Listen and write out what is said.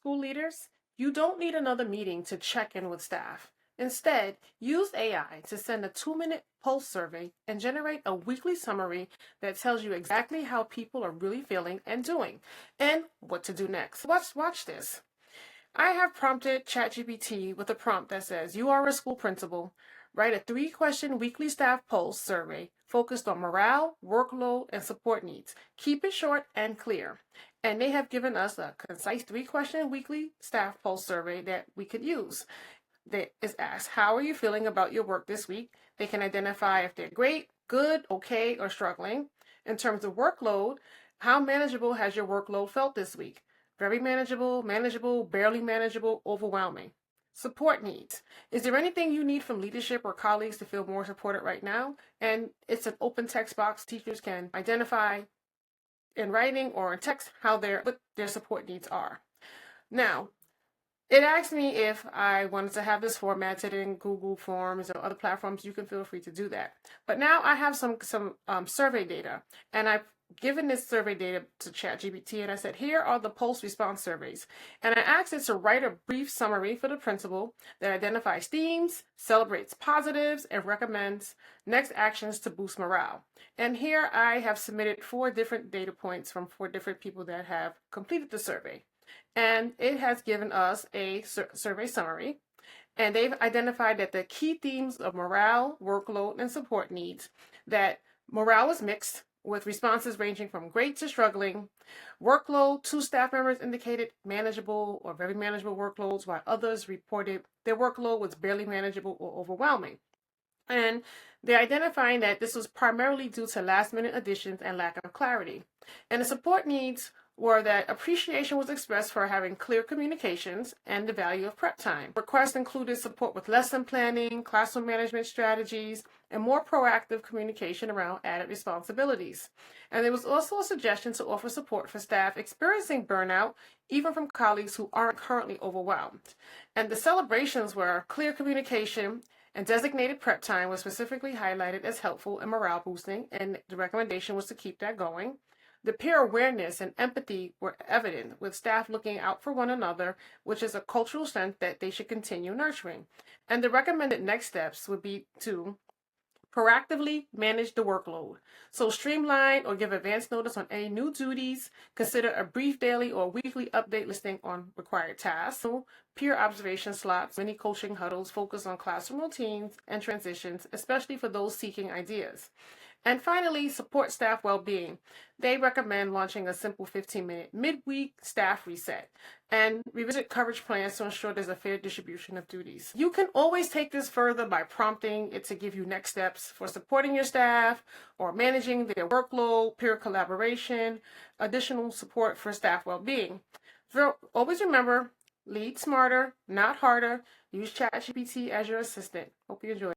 School leaders, you don't need another meeting to check in with staff. Instead, use AI to send a 2-minute pulse survey and generate a weekly summary that tells you exactly how people are really feeling and doing, and what to do next. Watch this. I have prompted ChatGPT with a prompt that says, you are a school principal. Write a 3-question weekly staff pulse survey focused on morale, workload, and support needs. Keep it short and clear. And they have given us a concise 3-question weekly staff pulse survey that we could use. That is asked, how are you feeling about your work this week? They can identify if they're great, good, okay, or struggling. In terms of workload, how manageable has your workload felt this week? Very manageable, manageable, barely manageable, overwhelming. Support needs. Is there anything you need from leadership or colleagues to feel more supported right now? And it's an open text box. Teachers can identify in writing or in text what their support needs are. Now, it asked me if I wanted to have this formatted in Google Forms or other platforms. You can feel free to do that. But now I have some survey data, and I've given this survey data to ChatGPT, and I said, here are the pulse response surveys. And I asked it to write a brief summary for the principal that identifies themes, celebrates positives, and recommends next actions to boost morale. And here I have submitted 4 different data points from 4 different people that have completed the survey. And it has given us a survey summary. And they've identified that the key themes of morale, workload, and support needs, that morale was mixed, with responses ranging from great to struggling. Workload, 2 staff members indicated manageable or very manageable workloads, while others reported their workload was barely manageable or overwhelming. And they're identifying that this was primarily due to last-minute additions and lack of clarity. And the support needs were that appreciation was expressed for having clear communications and the value of prep time. Requests included support with lesson planning, classroom management strategies, and more proactive communication around added responsibilities. And there was also a suggestion to offer support for staff experiencing burnout, even from colleagues who aren't currently overwhelmed. And the celebrations were clear communication, and designated prep time was specifically highlighted as helpful and morale boosting, and the recommendation was to keep that going. The peer awareness and empathy were evident, with staff looking out for one another, which is a cultural strength that they should continue nurturing. And the recommended next steps would be to proactively manage the workload. So streamline or give advance notice on any new duties. Consider a brief daily or weekly update listing on required tasks. So peer observation slots, mini coaching huddles focus on classroom routines and transitions, especially for those seeking ideas. And finally, support staff well-being. They recommend launching a simple 15-minute midweek staff reset and revisit coverage plans to ensure there's a fair distribution of duties. You can always take this further by prompting it to give you next steps for supporting your staff or managing their workload, peer collaboration, additional support for staff well-being. Always remember, lead smarter, not harder. Use ChatGPT as your assistant. Hope you enjoy.